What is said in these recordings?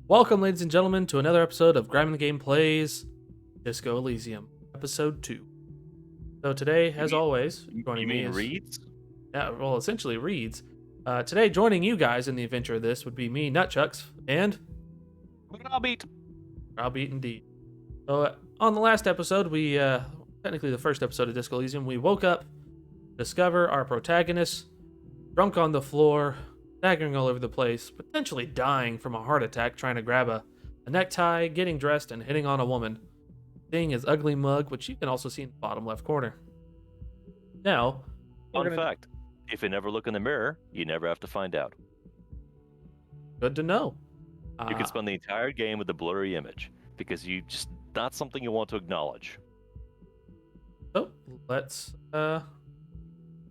Welcome, ladies and gentlemen, to another episode of Grime in the Game Plays Disco Elysium, episode 2. So today, You as mean always, you joining you me mean is, reads? essentially Reeds. Today, joining you guys in the adventure of this would be me, Nutchucks, and Browbeat. Browbeat indeed. So on the last episode, technically the first episode of Disco Elysium, we woke up, discover our protagonist, drunk on the floor, staggering all over the place, potentially dying from a heart attack trying to grab a necktie, getting dressed, and hitting on a woman. Seeing his ugly mug, which you can also see in the bottom left corner. Now, we're Fun gonna. fact: if you never look in the mirror, you never have to find out. Good to know. You can spend the entire game with a blurry image because you just not something you want to acknowledge. So let's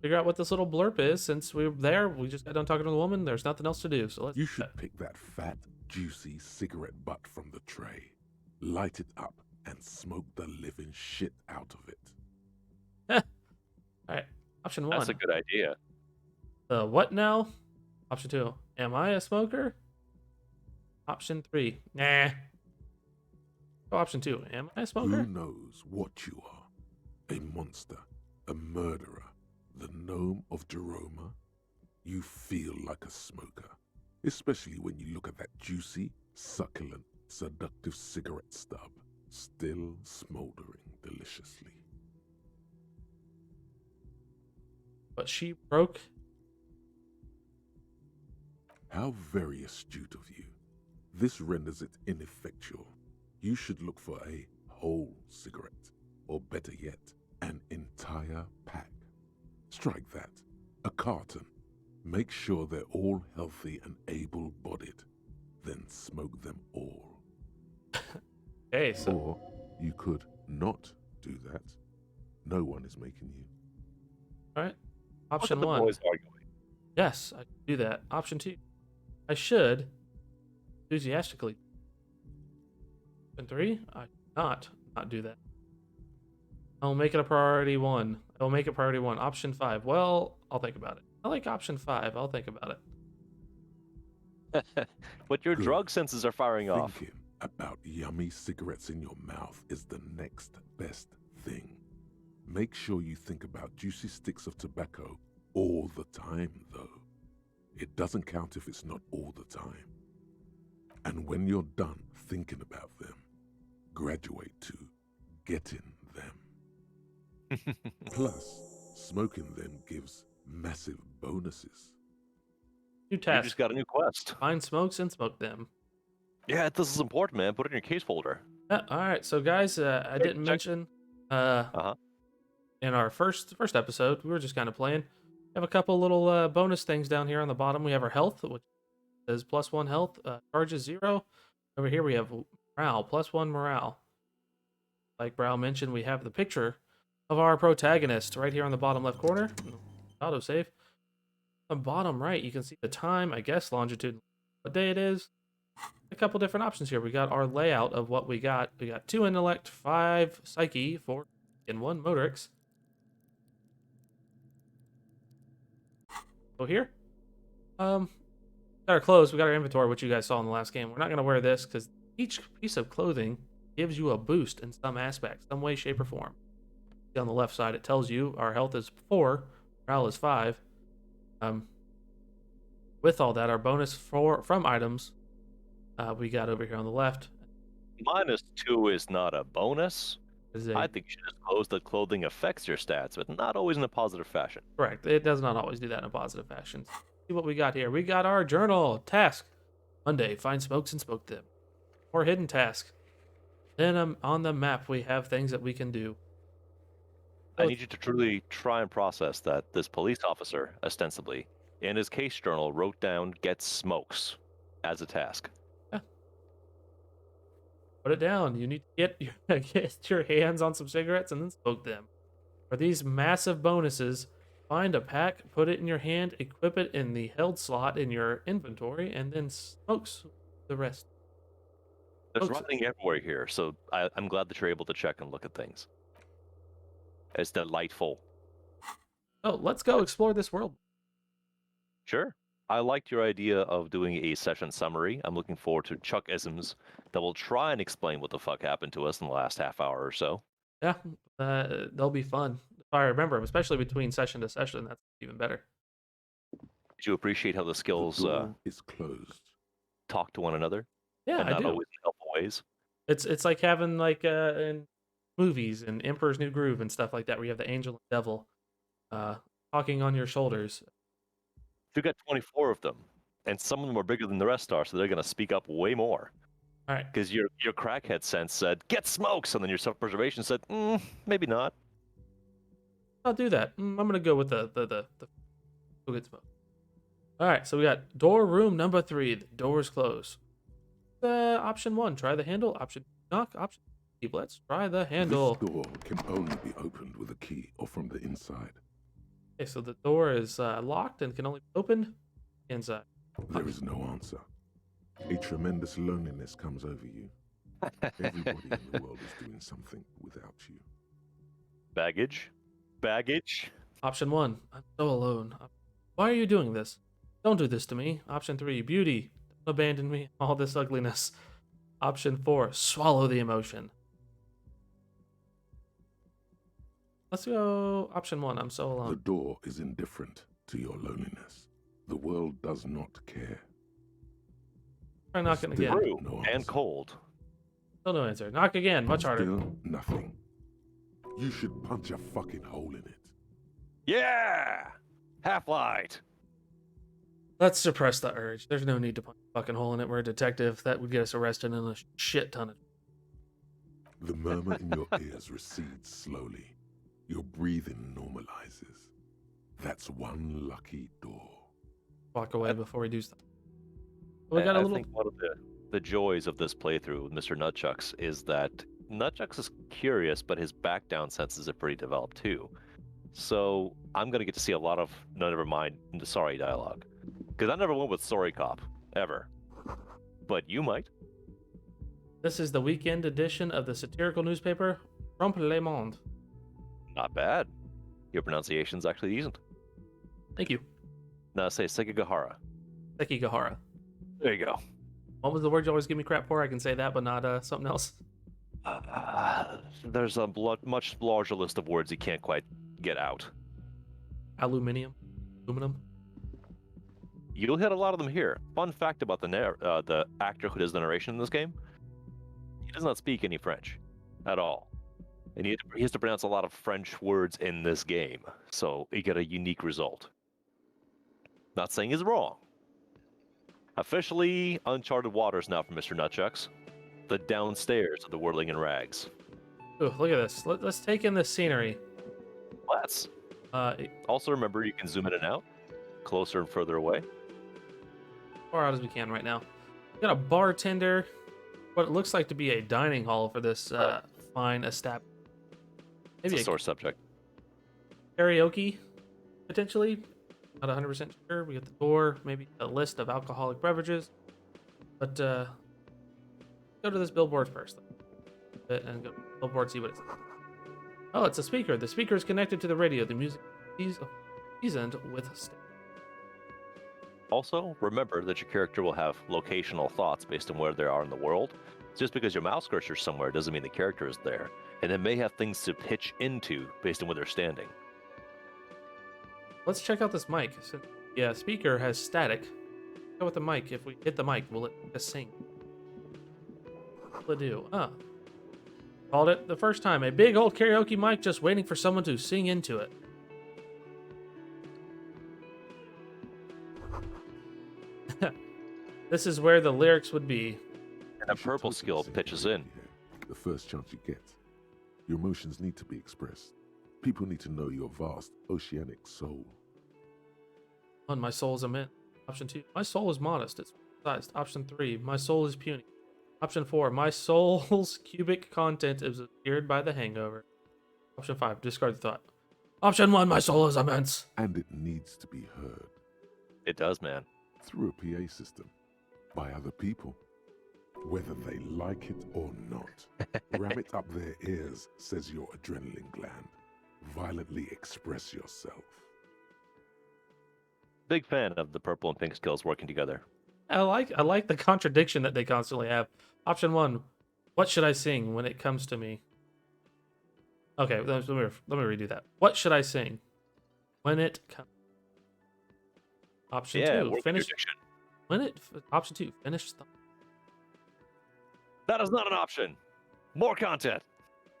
figure out what this little blurb is. Since we're there, we just got done talking to the woman. There's nothing else to do. So let's. You should pick that fat, juicy cigarette butt from the tray, light it up, and smoke the living shit out of it. All right. Option 1. That's a good idea. What now? Option 2. Am I a smoker? Option 3. Nah. Oh, option 2. Am I a smoker? Who knows what you are? A monster, a murderer, the gnome of Jeroma? You feel like a smoker, especially when you look at that juicy, succulent, seductive cigarette stub, still smoldering deliciously. But she broke. How very astute of you. This renders it ineffectual. You should look for a whole cigarette, or better yet, an entire pack. Strike that. A carton. Make sure they're all healthy and able-bodied. Then smoke them all. Okay, so Or you could not do that. No one is making you. all right. Look Option at the 1. boys arguing. Yes, I can do that. Option 2. I should enthusiastically. Option 3. I should not do that. I'll make it a priority 1. I'll make it priority 1. Option 5. Well, I'll think about it. I like option 5. I'll think about it. But your Good. drug senses are firing off. Thinking about yummy cigarettes in your mouth is the next best thing. Make sure you think about juicy sticks of tobacco all the time, though. It doesn't count if it's not all the time. And when you're done thinking about them, graduate to getting them. Plus, smoking them gives massive bonuses. New You task. just got a new quest. Find smokes and smoke them. Yeah, this is important, man. Put it in your case folder. All right, so guys, I didn't check. mention Uh-huh. in our first episode, we were just kind of playing. We have a couple little bonus things down here on the bottom. We have our health, which says +1 health, charges 0. Over here we have morale, +1 morale. Like Brow mentioned, we have the picture of our protagonist right here on the bottom left corner. Autosave. On the bottom right, you can see the time, I guess longitude, what day it is. A couple different options here. We got our layout of what we got. We got 2 intellect, 5 psyche, 4 and 1 motorics. So here, got our clothes. We got our inventory, which you guys saw in the last game. We're not gonna wear this because each piece of clothing gives you a boost in some aspect, some way, shape, or form. See on the left side, it tells you our health is 4, morale is 5. With all that, our bonus from items, we got over here on the left. -2 is not a bonus. Is a, I think you should disclose that clothing affects your stats, but not always in a positive fashion. correct. It does not always do that in a positive fashion. See what we got here. We got our journal task. Monday, find smokes and smoke them. Or hidden task. Then on the map, we have things that we can do. I need you to truly try and process that this police officer, ostensibly, in his case journal, wrote down "get smokes" as a task. Put it down. You need to get your hands on some cigarettes and then smoke them. For these massive bonuses, find a pack, put it in your hand, equip it in the held slot in your inventory, and then smokes the rest. There's Folks- writing everywhere here, so I'm glad that you're able to check and look at things. It's delightful. So let's go explore this world. Sure. I liked your idea of doing a session summary. I'm looking forward to Chuck-isms that will try and explain what the fuck happened to us in the last half hour or so. Yeah, they'll be fun if I remember them, especially between session to session. That's even better. Did you appreciate how the The skills door is closed. talk to one another Yeah, and I not do. always in helpful ways? It's like having like in movies and Emperor's New Groove and stuff like that, where you have the angel and devil uh, talking on your shoulders. If you got 24 of them, and some of them are bigger than the rest are, so they're going to speak up way more. All right, Because your crackhead sense said, get smokes, and then your self-preservation said, maybe not. I'll do that. I'm gonna go with the go get smoke. All right, so we got door room number 3. The door is closed. Option 1, try the handle. Option 2, knock. Option 3, let's try the handle. This door can only be opened with a key or from the inside. Okay, so the door is locked and can only be opened inside. There is no answer. A tremendous loneliness comes over you. Everybody in the world is doing something without you. Baggage? Option 1, I'm so alone. Why are you doing this? Don't do this to me. Option 3, beauty. Don't abandon me. All this ugliness. Option 4, swallow the emotion. Let's go option 1, I'm so The alone. door is indifferent to your loneliness. The world does not care. Try knocking Still again. True, no and answer. cold. Still no answer. Knock again, much harder. Still nothing. You should punch a fucking hole in it. Yeah! Half-light! Let's suppress the urge. There's no need to punch a fucking hole in it. We're a detective. That would get us arrested in a shit ton of. The murmur in your ears recedes slowly. Your breathing normalizes. That's one lucky door. Walk away before we do stuff. We got a I little. think one of the joys of this playthrough with Mr. Nutchucks is that Nutchucks is curious, but his back down senses are pretty developed too. So I'm going to get to see a lot of no, never mind, the sorry dialogue. Because I never went with sorry cop, ever. But you might. This is the weekend edition of the satirical newspaper Trompe Le Monde. Not bad. Your pronunciation's actually decent. Thank you, Now say Sekigahara. Sekigahara. There you go. What was the word you always give me crap for? I can say that, but not something else. There's a much larger list of words you can't quite get out. Aluminum. You'll hit a lot of them here. Fun fact about the actor who does the narration in this game: he does not speak any French at all, and he has to pronounce a lot of French words in this game, so you get a unique result. Not saying he's wrong. Officially uncharted waters now for Mr. Nutchucks. The downstairs of the Whirling in Rags. Ooh, look at this. Let's take in this scenery. Let's. Also remember you can zoom in and out, closer and further away. As far out as we can right now. We got a bartender. What it looks like to be a dining hall for this fine establishment. It's Maybe a sore subject. karaoke, potentially. Not 100% sure. We got the door, maybe a list of alcoholic beverages. But go to this billboard first. And go to the billboard, see what it says. Oh, it's a speaker. The speaker is connected to the radio. The music is seasoned with state. Also, remember that your character will have locational thoughts based on where they are in the world. Just because your mouse cursor is somewhere doesn't mean the character is there. And it may have things to pitch into based on where they're standing. Let's check out this mic. So, yeah, speaker has static. Go with the mic. If we hit the mic, will it just sing? What'll it do? Called it the first time. A big old karaoke mic just waiting for someone to sing into it. This is where the lyrics would be. And a purple skill pitches in. The first chance you get. Your emotions need to be expressed. People need to know your vast oceanic soul. 1. My soul is immense. Option 2. My soul is modest. It's sized. Option 3. My soul is puny. Option 4. My soul's cubic content is obscured by the hangover. Option 5. Discard the thought. Option 1. My soul is immense. And it needs to be heard. It does, man. Through a PA system. By other people. Whether they like it or not. Ram it up their ears, says your adrenaline gland. Violently express yourself. Big fan of the purple and pink skills working together. I like the contradiction that they constantly have. Option 1, what should I sing when it comes to me? Okay, let me redo that. What should I sing when it comes? Option Yeah, 2, work with your finish diction. Option 2, finish the. That is not an option. More content.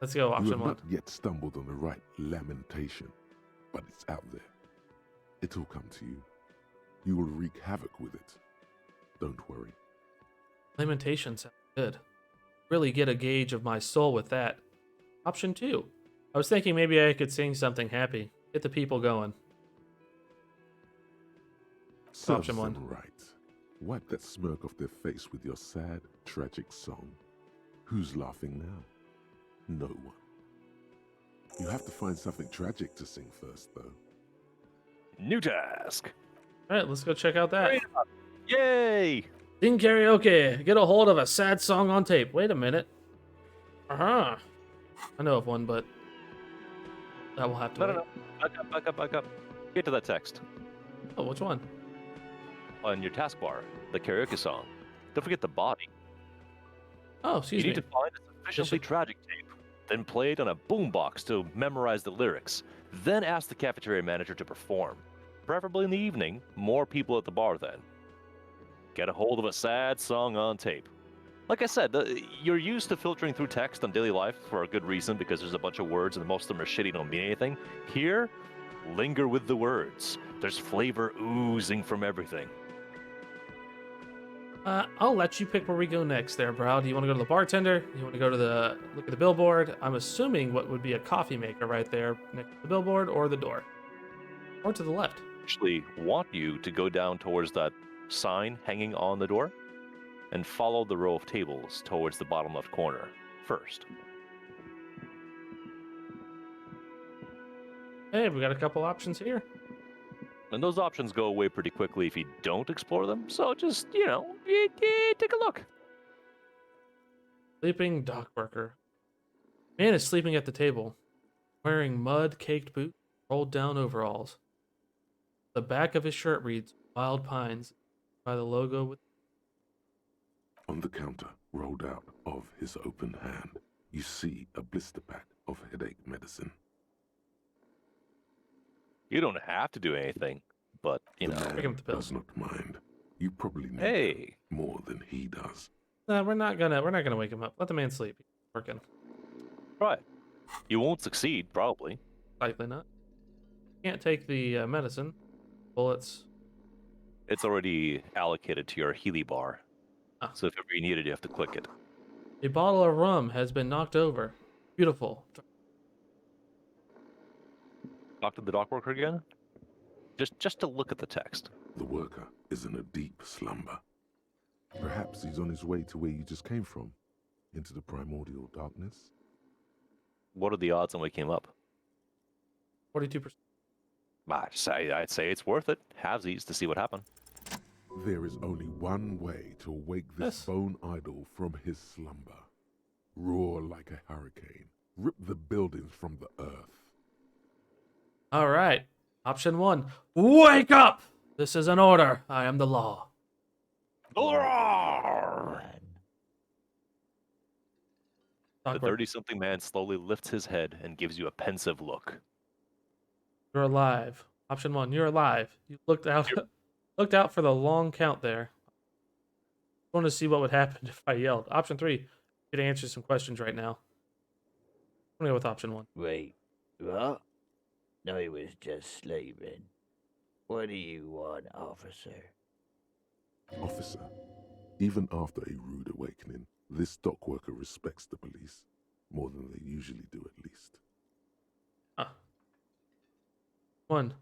Let's go You option have 1. not yet stumbled on the right lamentation, but it's out there. It'll come to you. You will wreak havoc with it. Don't worry. Lamentation sounds good. Really get a gauge of my soul with that. Option 2. I was thinking maybe I could sing something happy. Get the people going. Serves Option 1. them right. Wipe that smirk off their face with your sad, tragic song. Who's laughing now? No one. You have to find something tragic to sing first, though. New task. All right, let's go check out that. Yay! Sing karaoke. Get a hold of a sad song on tape. Wait a minute. Uh-huh. I know of one, but that will have to wait. No. Back up. Get to that text. Oh, which one? On your taskbar, the karaoke song. Don't forget the body. Oh, excuse You me. need to find a sufficiently tragic tape, then play it on a boombox to memorize the lyrics, then ask the cafeteria manager to perform. Preferably in the evening, more people at the bar then. Get a hold of a sad song on tape. Like I said, you're used to filtering through text on daily life for a good reason because there's a bunch of words and most of them are shitty, don't mean anything. Here, linger with the words. There's flavor oozing from everything. I'll let you pick where we go next there, bro. Do you want to go to the bartender? You want to go to look at the billboard? I'm assuming what would be a coffee maker right there next to the billboard or the door. Or to the left. Actually want you to go down towards that sign hanging on the door and follow the row of tables towards the bottom left corner first. Hey, we got a couple options here. And those options go away pretty quickly if you don't explore them, so just, take a look. Sleeping dock worker. Man is sleeping at the table, wearing mud-caked boots, rolled down overalls. The back of his shirt reads Wild Pines by the logo with. On the counter, rolled out of his open hand, you see a blister pack of headache medicine. You don't have to do anything, but, The Pick man up the pills. does not mind. You probably need Hey. them more than he does. We're not gonna wake him up. Let the man sleep. He's working. Right. You won't succeed, probably. Likely not. Can't take the medicine. Bullets. It's already allocated to your Healy bar. Ah. So if ever you need it, you have to click it. A bottle of rum has been knocked over. Beautiful. Talk to the dock worker again? Just to look at the text. The worker is in a deep slumber. Perhaps he's on his way to where you just came from, into the primordial darkness. What are the odds on waking him up? 42%. I'd say it's worth it. Halvesies to see what happened. There is only one way to wake this Yes. bone idol from his slumber. Roar like a hurricane. Rip the buildings from the earth. All right. Option 1. Wake up! This is an order. I am the law. The Awkward. 30-something man slowly lifts his head and gives you a pensive look. You're alive. Option 1. You're alive. You looked out looked out for the long count there. I want to see what would happen if I yelled. Option 3. You could answer some questions right now. I'm gonna go with option 1. Wait, what? I was just sleeping. What do you want, officer? Officer, even after a rude awakening, this dock worker respects the police more than they usually do, at least. 1.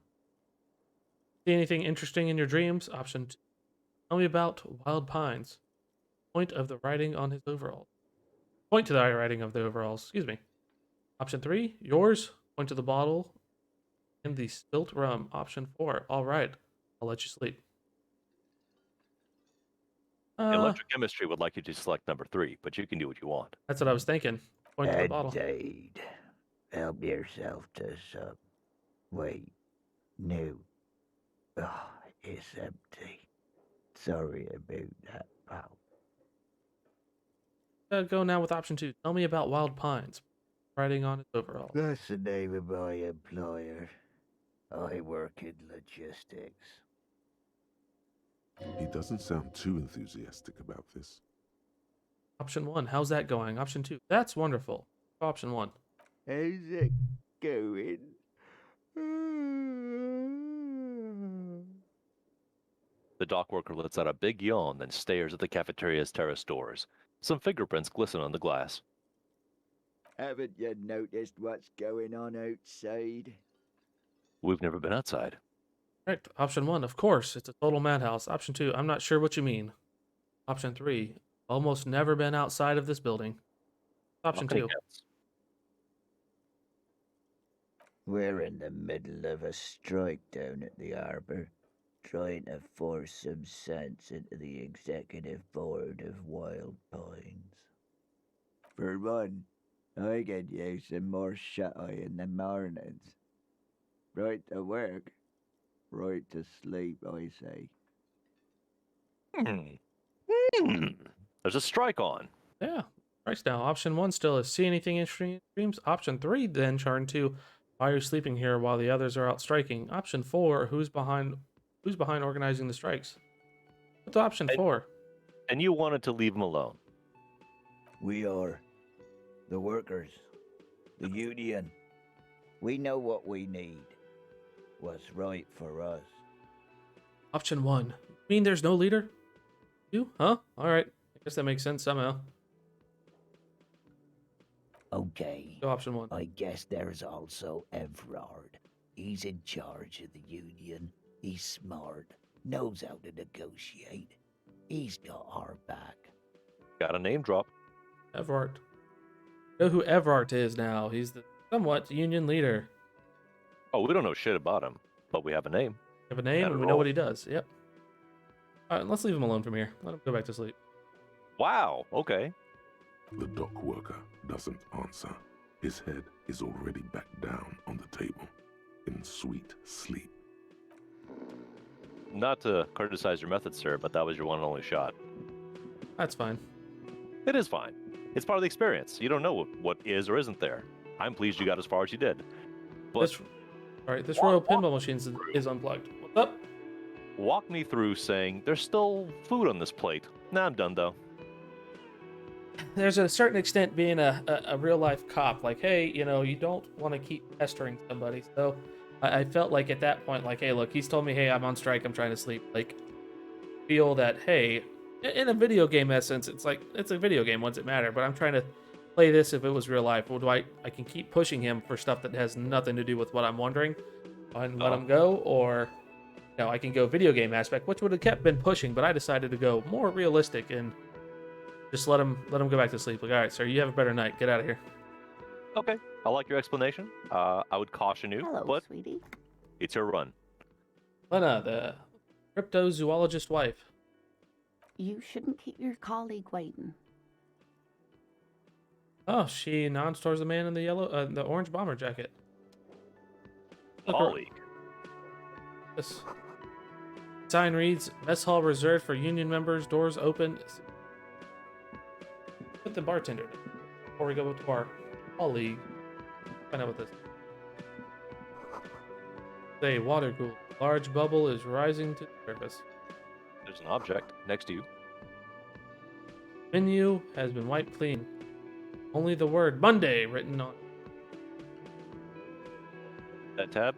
See anything interesting in your dreams? Option 2. Tell me about Wild Pines. Point of the writing on his overalls. Point to the writing of the overalls. Excuse me. Option 3. Yours. Point to the bottle and the spilt rum. Option 4. All right. I'll let you sleep. Electrochemistry would like you to select number 3, but you can do what you want. That's what I was thinking. Point to the bottle. Indeed. Help yourself to some. Wait. No. Oh, It's empty. Sorry about that, pal. Go now with option 2. Tell me about Wild Pines. Writing on its overall. That's the name of my employer. I work in logistics. He doesn't sound too enthusiastic about this. Option 1. How's that going? Option 2. That's wonderful. Option 1. How's it going? The dock worker lets out a big yawn, then stares at the cafeteria's terrace doors. Some fingerprints glisten on the glass. Haven't you noticed what's going on outside? We've never been outside. Correct. Option 1. Of course, it's a total madhouse. Option 2. I'm not sure what you mean. Option 3. Almost never been outside of this building. Option 2. We're in the middle of a strike down at the harbour, trying to force some sense into the executive board of Wild Pines. For one, I get you some more shut-eye in the mornings. Right to work, right to sleep, I say. There's a strike on. Yeah. Right now. Option 1 still is see anything interesting in dreams. Option 3 then turn to why are you sleeping here while the others are out striking. Option 4 who's behind organizing the strikes. What's option 4? And you wanted to leave him alone. We are the workers, the union. We know what we need, what's right for us. Option 1. You mean there's no leader? You? Huh? Alright. I guess that makes sense somehow. Okay, Go option 1. I guess there's also Everard. He's in charge of the union. He's smart, knows how to negotiate. He's got our back. Got a name drop. Everart. Know who Everart is now. He's the somewhat union leader. Oh, we don't know shit about him, but we have a name. We have a name Gotta and we know roll. what he does. Yep. Alright, let's leave him alone from here. Let him go back to sleep. Wow, okay. The dock worker doesn't answer. His head is already back down on the table, in sweet sleep. Not to criticize your method, sir, but that was your one and only shot. That's fine. It is fine. It's part of the experience. You don't know what is or isn't there. I'm pleased you got as far as you did. But This Royal Pinball Machine is unplugged. What's up? walk me through saying, there's still food on this plate. Nah, I'm done, though. There's a certain extent being a real life cop, like, hey, you know, you don't want to keep pestering somebody. So I felt like at that point, like, hey, look, he's told me, hey, I'm on strike, I'm trying to sleep. Like, feel that, hey, in a video game essence, it's like, it's a video game, what's it matter? But I'm trying to play this if it was real life. Well, do I can keep pushing him for stuff that has nothing to do with what I'm wondering and let him go, or you know, I can go video game aspect, which would have been pushing, but I decided to go more realistic and just let him go back to sleep. Like, all right, sir, you have a better night. Get out of here. Okay, I like your explanation. I would caution you, Hello, but sweetie. it's your run. Lena, the cryptozoologist wife. You shouldn't keep your colleague waiting. Oh, she non-stores the man in the orange bomber jacket. Look, Colleague. this sign reads, "Mess hall reserved for union members. Doors open." Put the bartender down before we go to our colleague. Find out what this. Say, water cooler. Large bubble is rising to the surface. There's an object next to you. Menu has been wiped clean. Only the word Monday written on. That tab.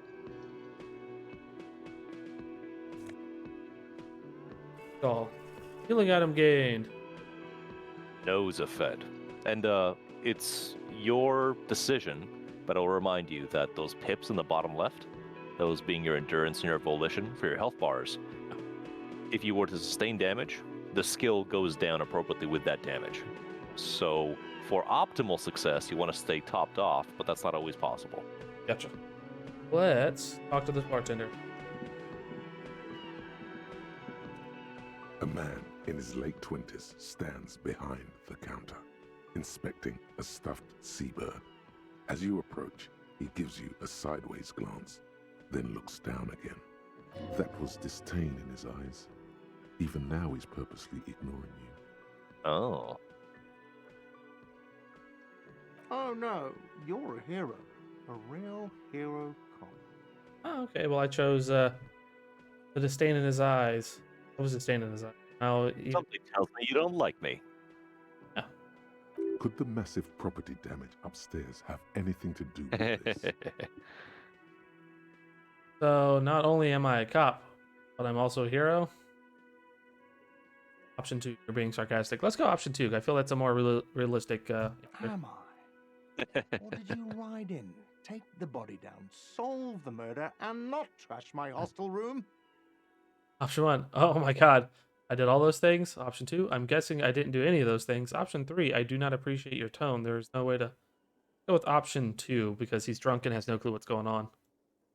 All. Healing item gained. Nose of Fed. And it's your decision, but I'll remind you that those pips in the bottom left, those being your endurance and your volition for your health bars, if you were to sustain damage, the skill goes down appropriately with that damage. So for optimal success, you want to stay topped off, but that's not always possible. Gotcha. Let's talk to this bartender. A man in his late 20s stands behind the counter, inspecting a stuffed seabird. As you approach, he gives you a sideways glance, then looks down again. That was disdain in his eyes. Even now he's purposely ignoring you. Oh. Oh no, you're a hero. A real hero cop. Oh, okay. Well, I chose the disdain in his eyes. What was disdain in his eyes? Oh, Something tells me you don't like me. yeah. Could the massive property damage upstairs have anything to do with this? So not only am I a cop, but I'm also a hero. Option 2, you're being sarcastic. Let's go option 2. I feel that's a more realistic. Answer. Am I? Or did you ride in, take the body down, solve the murder, and not trash my hostel room? Option 1. Oh my god. I did all those things. Option 2. I'm guessing I didn't do any of those things. Option 3. I do not appreciate your tone. There's no way to go with option 2 because he's drunk and has no clue what's going on.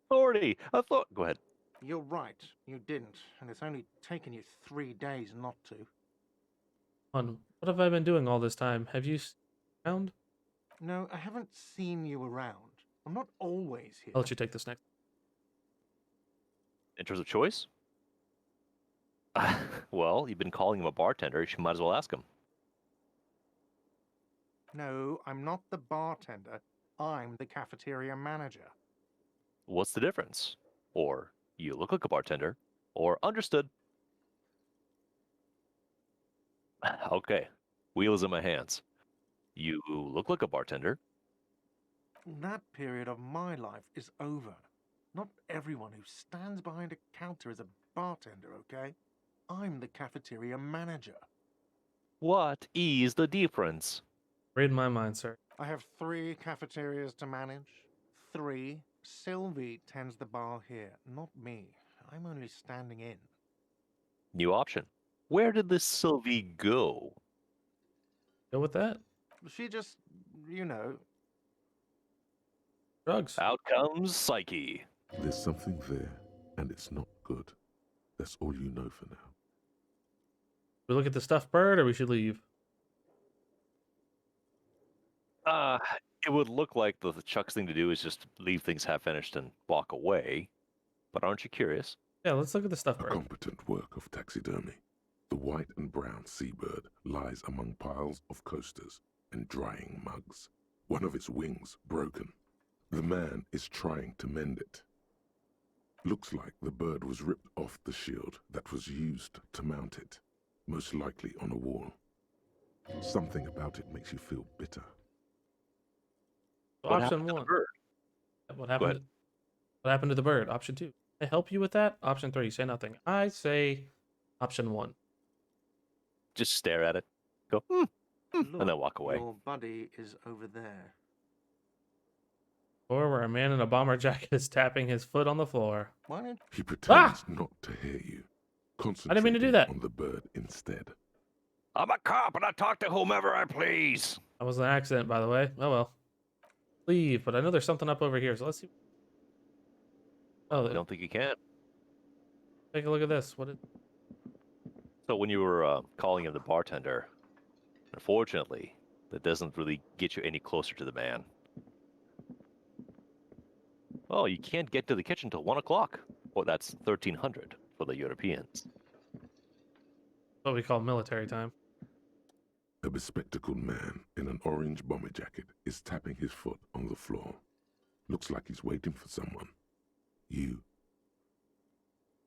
Authority. I thought. Go ahead. You're right, you didn't, and it's only taken you 3 days not to. What have I been doing all this time? Have you found? No, I haven't seen you around. I'm not always here. I'll let you take this next. In terms of choice? Well, you've been calling him a bartender. You might as well ask him. No, I'm not the bartender. I'm the cafeteria manager. What's the difference? Or you look like a bartender, or understood. Okay, wheel is in my hands. You look like a bartender. That period of my life is over. Not everyone who stands behind a counter is a bartender, okay? I'm the cafeteria manager. What is the difference? Read my mind, sir. I have 3 cafeterias to manage. 3. Sylvie tends the bar here, not me. I'm only standing in. New option. Where did this Sylvie go? Go with that. She just, you know, Drugs. Out comes Psyche. There's something there, and it's not good. That's all you know for now. We look at the stuffed bird, or we should leave. It would look like the Chuck's thing to do is just leave things half finished and walk away. But aren't you curious? Yeah, let's look at the stuffed A bird. competent work of taxidermy. The white and brown seabird lies among piles of coasters and drying mugs. One of its wings broken. The man is trying to mend it. Looks like the bird was ripped off the shield that was used to mount it, most likely on a wall. Something about it makes you feel bitter. So What option happened to the 1. bird? What Go happened? ahead. What happened to the bird? Option 2. I help you with that. Option 3. Say nothing. I say option 1. Just stare at it. Go, and then walk away. Your buddy is over there. Or where a man in a bomber jacket is tapping his foot on the floor. Why don't He pretends not to hear you, I didn't mean to do concentrating that. on the bird instead. I'm a cop and I talk to whomever I please. That was an accident, by the way. Oh well. Leave, but I know there's something up over here, so let's see. Oh, I don't think you can. take a look at this. What is... So when you were calling him the bartender, unfortunately, that doesn't really get you any closer to the man. Oh, you can't get to the kitchen till 1 o'clock. Well, that's 1300 for the Europeans. what we call military time? A bespectacled man in an orange bomber jacket is tapping his foot on the floor. Looks like he's waiting for someone. You.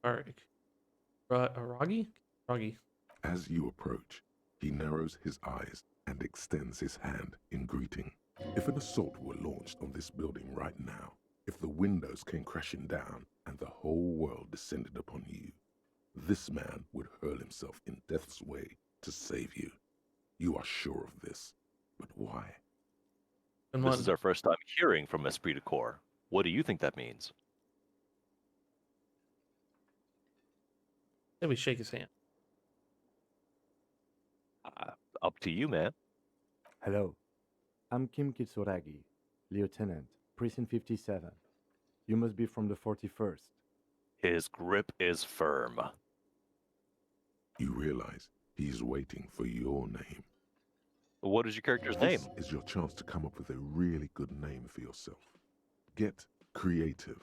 Roggy? Roggy. As you approach, he narrows his eyes and extends his hand in greeting. If an assault were launched on this building right now, if the windows came crashing down and the whole world descended upon you, this man would hurl himself in death's way to save you. You are sure of this, but why? And This is our first time hearing from Esprit de Corps. What do you think that means? Then we shake his hand. Up to you, man. Hello, I'm Kim Kitsuragi, Lieutenant, Precinct 57. You must be from the 41st. His grip is firm. You realize he's waiting for your name. What is your character's name? This is your chance to come up with a really good name for yourself. Get creative.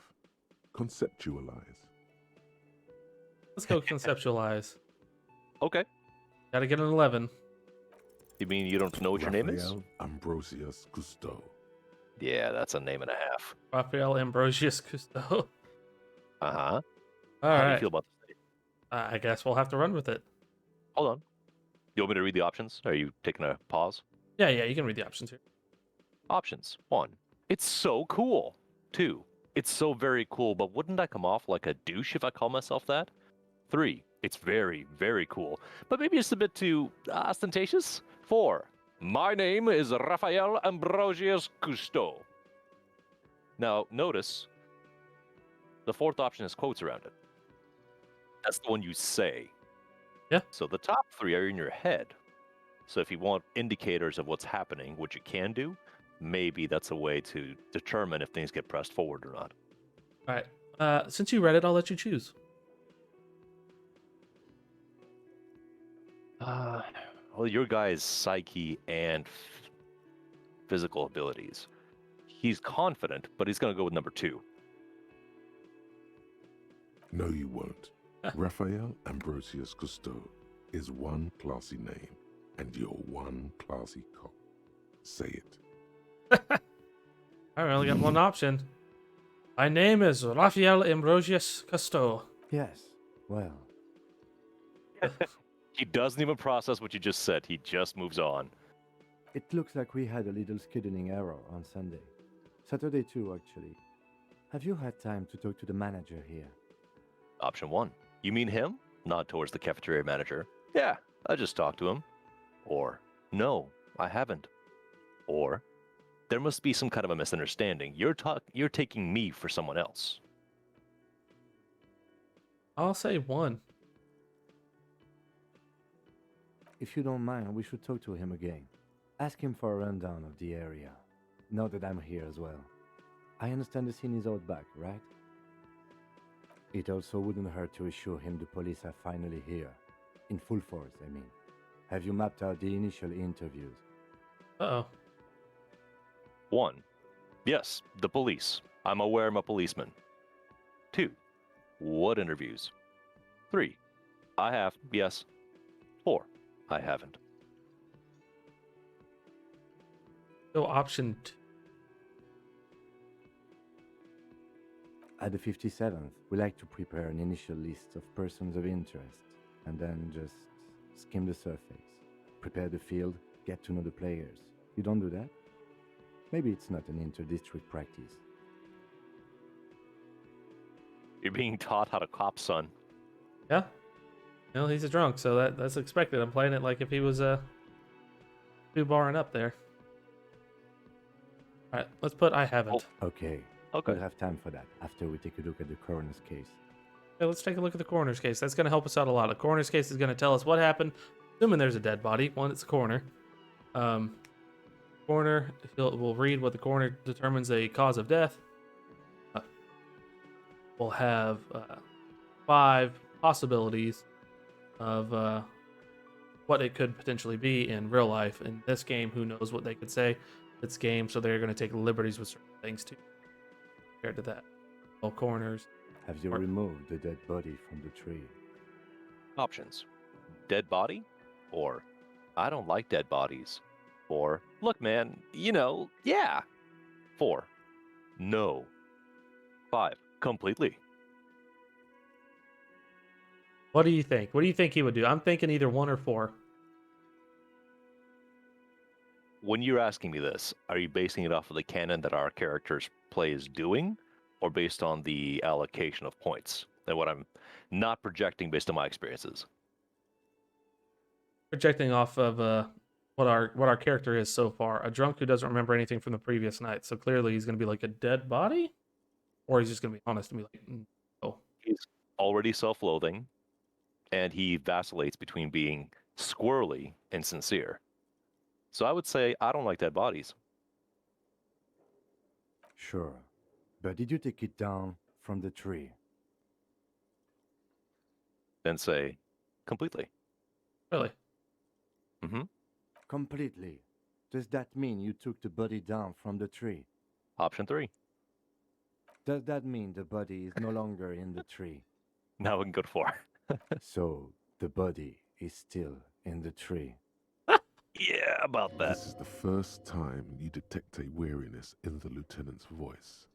Conceptualize. Let's go conceptualize. Okay. Gotta get an 11. You mean you don't know what your name is? Raphael Ambrosius Cousteau. Yeah, that's a name and a half. Raphael Ambrosius Cousteau. Uh-huh. All How do you right. feel about this? I guess we'll have to run with it. Hold on. You want me to read the options? Are you taking a pause? Yeah, you can read the options here. Options. 1. It's so cool. 2. It's so very cool, but wouldn't I come off like a douche if I call myself that? 3. It's very, very cool, but maybe just a bit too ostentatious. 4. My name is Raphael Ambrosius Cousteau. Now, notice the fourth option has quotes around it. That's the one you say. Yeah. So the top 3 are in your head. So if you want indicators of what's happening, which you can do, maybe that's a way to determine if things get pressed forward or not. All right. Since you read it, I'll let you choose. Well, your guy's psyche and physical abilities. He's confident, but he's going to go with number 2. No, you won't. Raphael Ambrosius Cousteau is one classy name, and you're one classy cop. Say it. I only got one option. My name is Raphael Ambrosius Cousteau. Yes, well, He doesn't even process what you just said. He just moves on. it looks like we had a little scheduling error on Sunday. Saturday too, actually. Have you had time to talk to the manager here? Option 1. You mean him? Nod towards the cafeteria manager. Yeah, I just talked to him. Or, no, I haven't. Or, there must be some kind of a misunderstanding. You're taking me for someone else. I'll say 1. If you don't mind, we should talk to him again. Ask him for a rundown of the area. Now that I'm here as well. I understand the scene is out back, right? It also wouldn't hurt to assure him the police are finally here. In full force, I mean. Have you mapped out the initial interviews? Uh-oh. 1. Yes, the police. I'm aware I'm a policeman. 2. What interviews? 3. I have, yes. 4. I haven't. So option 2. At the 57th, we like to prepare an initial list of persons of interest, and then just skim the surface. Prepare the field, get to know the players. You don't do that? Maybe it's not an inter-district practice. You're being taught how to cop, son. Yeah. Well, he's a drunk, so that's expected. I'm playing it like if he was 2 barring up there. All right, let's put I haven't. Okay. Okay. We'll have time for that after we take a look at the coroner's case. Okay, let's take a look at the coroner's case. That's going to help us out a lot. The coroner's case is going to tell us what happened. Assuming there's a dead body. One, it's a coroner. Coroner, we'll read what the coroner determines a cause of death. We'll have 5 possibilities of what it could potentially be in real life. In this game, who knows what they could say. It's game, so they're going to take liberties with certain things too. Compared to that. Well, coroners. Have you removed the dead body from the tree? Options. Dead body? Or, I don't like dead bodies. Or, look man, yeah. 4. No. 5. Completely. What do you think? What do you think he would do? I'm thinking either 1 or 4. When you're asking me this, are you basing it off of the canon that our character's play is doing, or based on the allocation of points? And what I'm not projecting based on my experiences. Projecting off of what our character is so far. A drunk who doesn't remember anything from the previous night. So clearly he's going to be like a dead body? Or he's just going to be honest and be like, oh. He's already self-loathing, and he vacillates between being squirrely and sincere. So I would say I don't like dead bodies. Sure. But did you take it down from the tree? Then say completely. Really? Mm-hmm. Completely. Does that mean you took the body down from the tree? Option 3. Does that mean the body is no longer in the tree? Now we can go to 4. So the body is still in the tree. Yeah, about that. This is the first time you detect a weariness in the lieutenant's voice.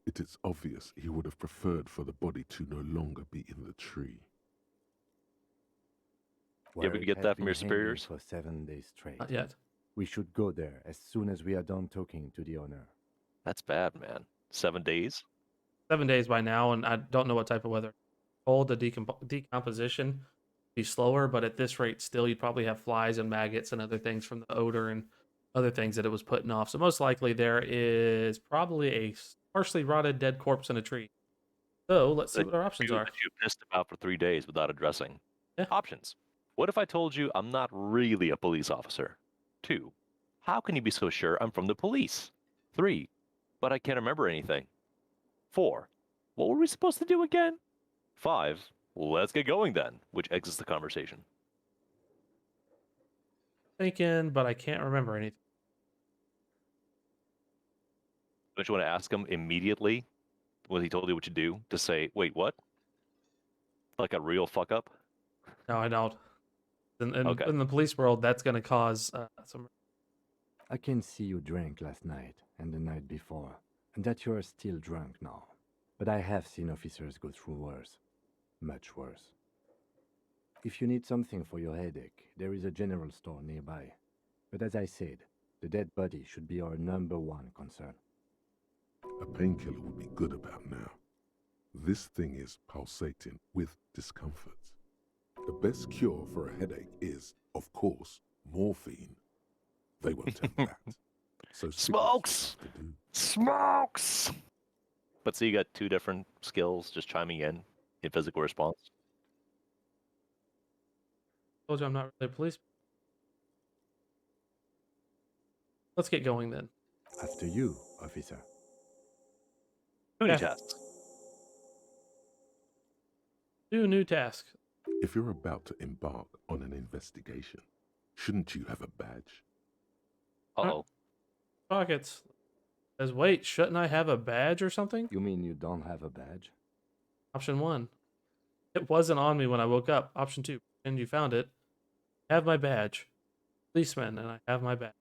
It is obvious he would have preferred for the body to no longer be in the tree. You ever Where it get has that from been your hanging superiors? for 7 days straight. Not yet. We should go there as soon as we are done talking to the owner. That's bad, man. 7 days? 7 days by now, and I don't know what type of weather. Cold, the decomposition be slower, but at this rate, still you'd probably have flies and maggots and other things from the odor and other things that it was putting off. So most likely there is probably a partially rotted dead corpse in a tree. So let's see That what our options you are. that you pissed about for 3 days without addressing. Yeah. Options. What if I told you I'm not really a police officer? 2. How can you be so sure I'm from the police? 3. But I can't remember anything. 4. What were we supposed to do again? 5. Let's get going then, which exits the conversation. Thinking, but I can't remember anything. Don't you want to ask him immediately when he told you what to do to say, wait, what? Like a real fuck up? No, I don't. Okay. In the police world, that's going to cause some. I can see you drank last night and the night before, and that you are still drunk now. But I have seen officers go through worse. Much worse. If you need something for your headache, there is a general store nearby. But as I said, the dead body should be our #1 concern. A painkiller would be good about now. This thing is pulsating with discomfort. The best cure for a headache is, of course, morphine. They won't tell you that. So Smokes! to do. Smokes! But so you got 2 different skills just chiming in physical response. Told you I'm not really a police. Let's get going then. After you, officer. Booty Yeah. tests. 2 new tasks. If you're about to embark on an investigation, shouldn't you have a badge? Uh-oh. Pockets. Says, wait, shouldn't I have a badge or something? You mean you don't have a badge? Option 1. It wasn't on me when I woke up. Option 2. And you found it. Have my badge. Policeman, and I have my badge.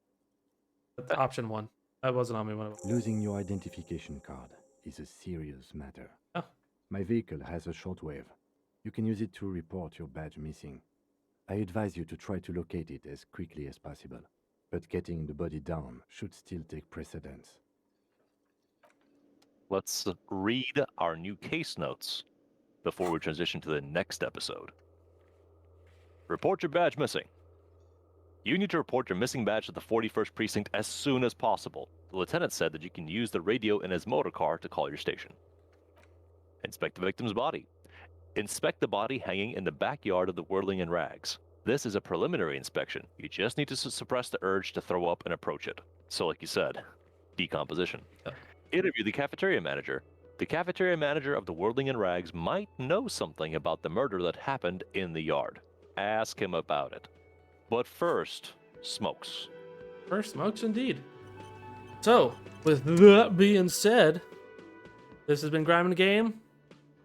That's option 1. That wasn't on me when I woke up. Losing your identification card is a serious matter. Oh. My vehicle has a shortwave. You can use it to report your badge missing. I advise you to try to locate it as quickly as possible, but getting the body down should still take precedence. Let's read our new case notes before we transition to the next episode. Report your badge missing. You need to report your missing badge to the 41st Precinct as soon as possible. The lieutenant said that you can use the radio in his motor car to call your station. Inspect the victim's body. Inspect the body hanging in the backyard of the Whirling in Rags. This is a preliminary inspection. You just need to suppress the urge to throw up and approach it. So like you said, decomposition. Interview the cafeteria manager. The cafeteria manager of the Whirling in Rags might know something about the murder that happened in the yard. Ask him about it. But first, smokes. First smokes indeed. So, with that being said, this has been Grime in the Game.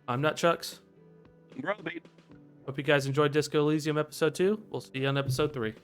I'm Nutchucks. Browbeat. Hope you guys enjoyed Disco Elysium episode 2. We'll see you on episode 3.